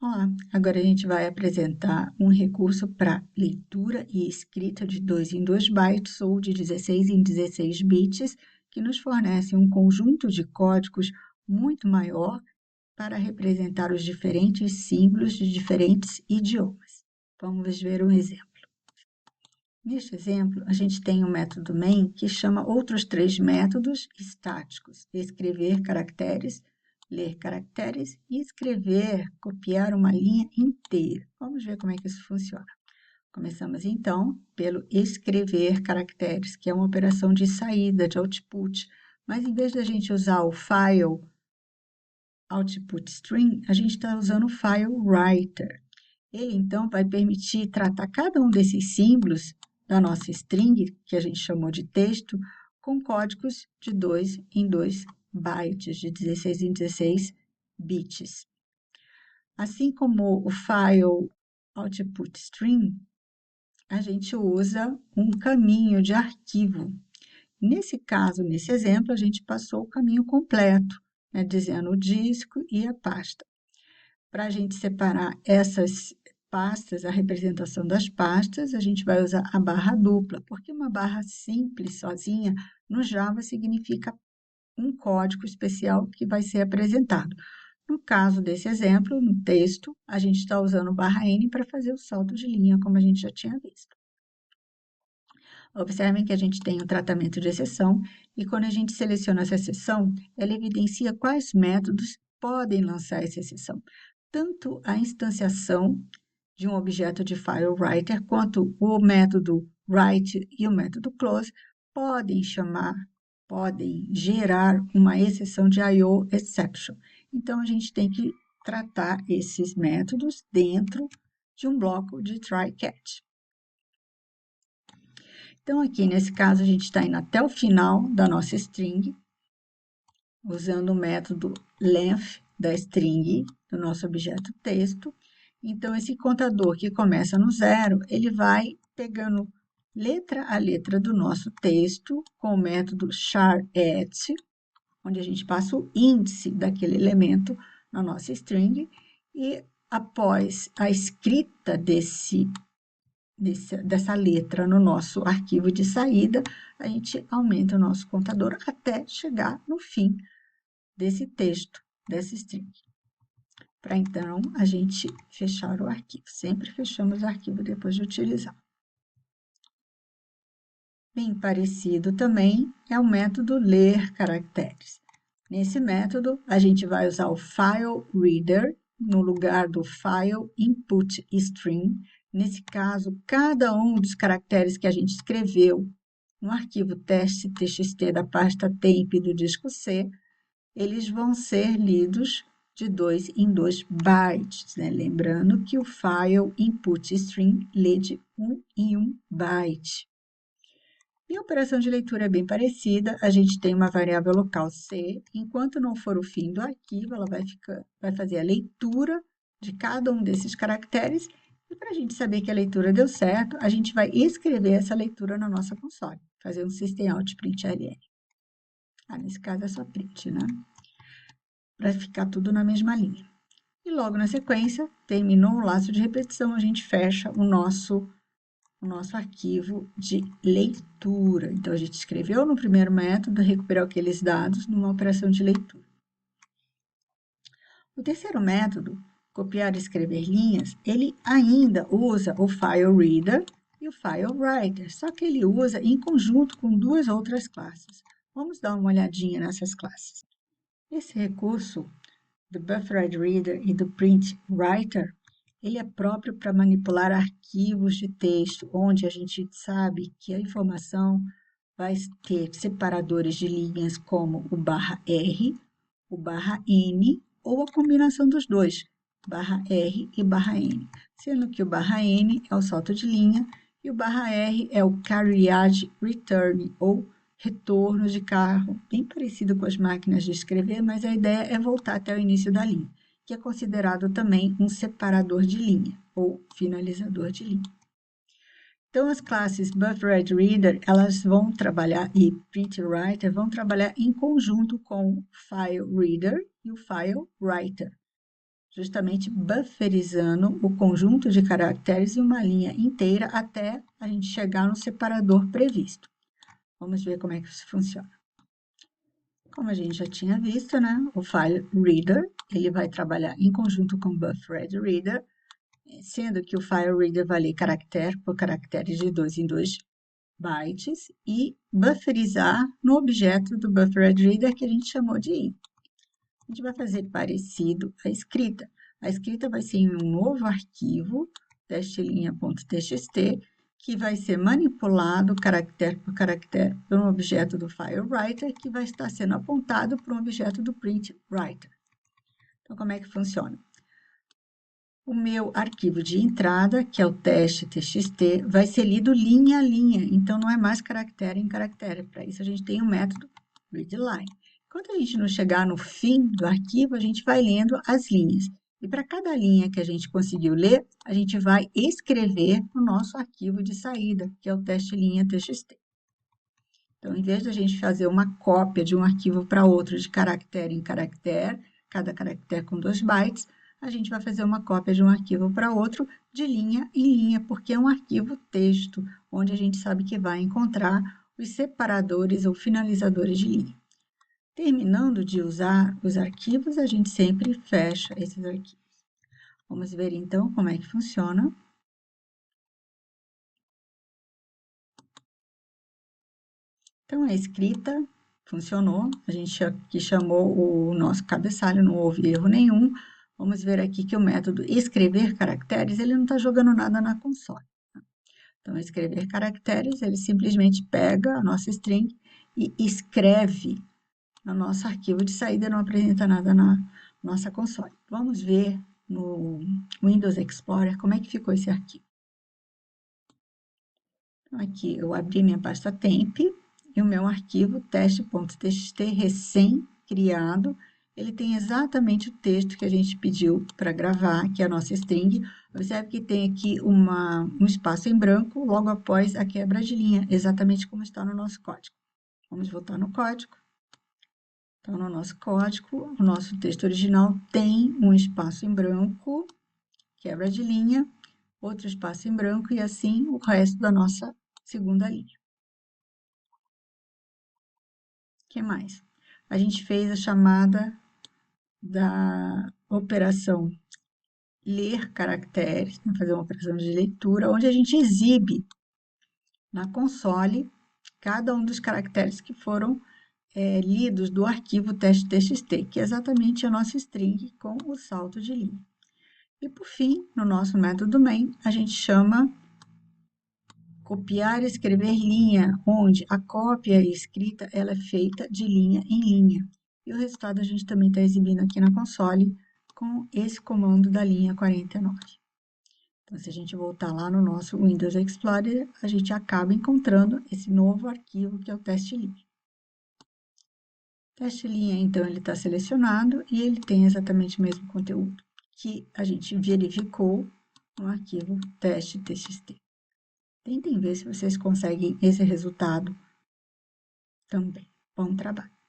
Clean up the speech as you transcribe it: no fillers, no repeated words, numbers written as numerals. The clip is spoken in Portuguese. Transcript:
Olá, agora a gente vai apresentar um recurso para leitura e escrita de 2 em 2 bytes ou de 16 em 16 bits, que nos fornece um conjunto de códigos muito maior para representar os diferentes símbolos de diferentes idiomas. Vamos ver um exemplo. Neste exemplo, a gente tem o método main que chama outros 3 métodos estáticos: escrever caracteres, ler caracteres e escrever, copiar uma linha inteira. Vamos ver como é que isso funciona. Começamos então pelo escrever caracteres, que é uma operação de saída, de output, mas em vez da gente usar o file output string, a gente está usando o file writer. Ele, então, vai permitir tratar cada um desses símbolos da nossa string, que a gente chamou de texto, com códigos de 2 em 2 bytes, de 16 em 16 bits. Assim como o file output string, a gente usa um caminho de arquivo. Nesse caso, nesse exemplo, a gente passou o caminho completo, né, dizendo o disco e a pasta. Para a gente separar essas pastas, a representação das pastas, a gente vai usar a barra dupla, porque uma barra simples, sozinha, no Java significa um código especial que vai ser apresentado. No caso desse exemplo, no texto, a gente está usando barra N para fazer o salto de linha, como a gente já tinha visto. Observem que a gente tem um tratamento de exceção e quando a gente seleciona essa exceção, ela evidencia quais métodos podem lançar essa exceção. Tanto a instanciação de um objeto de file writer quanto o método write e o método close podem gerar uma exceção de I/O exception. Então, a gente tem que tratar esses métodos dentro de um bloco de try-catch. Então, aqui nesse caso, a gente está indo até o final da nossa string, usando o método length da string, do nosso objeto texto. Então, esse contador que começa no 0, ele vai pegando letra a letra do nosso texto com o método char_at, onde a gente passa o índice daquele elemento na nossa string, e após a escrita dessa letra no nosso arquivo de saída, a gente aumenta o nosso contador até chegar no fim desse texto, dessa string. Para então a gente fechar o arquivo. Sempre fechamos o arquivo depois de utilizar. Bem parecido também é o método ler caracteres. Nesse método, a gente vai usar o file reader no lugar do file input string. Nesse caso, cada um dos caracteres que a gente escreveu no arquivo teste.txt da pasta temp do disco C, eles vão ser lidos de 2 em 2 bytes, né? Lembrando que o file input string lê de 1 em 1 byte. E a operação de leitura é bem parecida, a gente tem uma variável local C, enquanto não for o fim do arquivo, ela vai fazer a leitura de cada um desses caracteres, e para a gente saber que a leitura deu certo, a gente vai escrever essa leitura na nossa console, fazer um systemout.println. Nesse caso é só print, né? Para ficar tudo na mesma linha. E logo na sequência, terminou o laço de repetição, a gente fecha o nosso arquivo de leitura. Então, a gente escreveu no primeiro método, recuperou aqueles dados numa operação de leitura. O terceiro método, copiar e escrever linhas, ele ainda usa o file reader e o file writer, só que ele usa em conjunto com duas outras classes. Vamos dar uma olhadinha nessas classes. Esse recurso do BufferedReader e do PrintWriter, ele é próprio para manipular arquivos de texto, onde a gente sabe que a informação vai ter separadores de linhas como o /R, o /N, ou a combinação dos dois, /R e /N, sendo que o /N é o salto de linha e o /R é o carriage return, ou retorno de carro, bem parecido com as máquinas de escrever, mas a ideia é voltar até o início da linha, que é considerado também um separador de linha, ou finalizador de linha. Então, as classes BufferedReader, elas vão trabalhar, e PrintWriter, vão trabalhar em conjunto com o FileReader e o FileWriter. justamente bufferizando o conjunto de caracteres em uma linha inteira até a gente chegar no separador previsto. Vamos ver como é que isso funciona. Como a gente já tinha visto, né, o file reader, ele vai trabalhar em conjunto com o buffered reader, sendo que o file reader vai ler caractere por caracteres de 2 em 2 bytes e bufferizar no objeto do buffered reader que a gente chamou de in. A gente vai fazer parecido a escrita. A escrita vai ser em um novo arquivo, testelinha.txt, que vai ser manipulado caractere por caractere por um objeto do FileWriter, que vai estar sendo apontado para um objeto do PrintWriter. Então, como é que funciona? O meu arquivo de entrada, que é o teste.txt, vai ser lido linha a linha, então não é mais caractere em caractere. Para isso, a gente tem o método readLine. Quando a gente não chegar no fim do arquivo, a gente vai lendo as linhas. E para cada linha que a gente conseguiu ler, a gente vai escrever no nosso arquivo de saída, que é o teste.txt. Então, em vez de a gente fazer uma cópia de um arquivo para outro de caractere em caractere, cada caractere com 2 bytes, a gente vai fazer uma cópia de um arquivo para outro de linha em linha, porque é um arquivo texto, onde a gente sabe que vai encontrar os separadores ou finalizadores de linha. Terminando de usar os arquivos, a gente sempre fecha esses arquivos. Vamos ver então como é que funciona. Então, a escrita funcionou, a gente aqui chamou o nosso cabeçalho, não houve erro nenhum. Vamos ver aqui que o método escrever caracteres, ele não está jogando nada na console. Então, escrever caracteres, ele simplesmente pega a nossa string e escreve no nosso arquivo de saída, não apresenta nada na nossa console. Vamos ver no Windows Explorer como é que ficou esse arquivo. Então, aqui eu abri minha pasta temp e o meu arquivo teste.txt recém-criado, ele tem exatamente o texto que a gente pediu para gravar, que é a nossa string. Observe que tem aqui um espaço em branco logo após a quebra de linha, exatamente como está no nosso código. Vamos voltar no código. Então, no nosso código, o nosso texto original tem um espaço em branco, quebra de linha, outro espaço em branco e assim o resto da nossa segunda linha. O que mais? A gente fez a chamada da operação ler caracteres, fazer uma operação de leitura, onde a gente exibe na console cada um dos caracteres que foram lidos do arquivo teste.txt, que é exatamente a nossa string com o salto de linha. E, por fim, no nosso método main, a gente chama copiar e escrever linha, onde a cópia e escrita ela é feita de linha em linha. E o resultado a gente também está exibindo aqui na console com esse comando da linha 49. Então, se a gente voltar lá no nosso Windows Explorer, a gente acaba encontrando esse novo arquivo que é o teste linha. Teste linha, então, ele está selecionado e ele tem exatamente o mesmo conteúdo que a gente verificou no arquivo teste.txt. Tentem ver se vocês conseguem esse resultado também. Bom trabalho!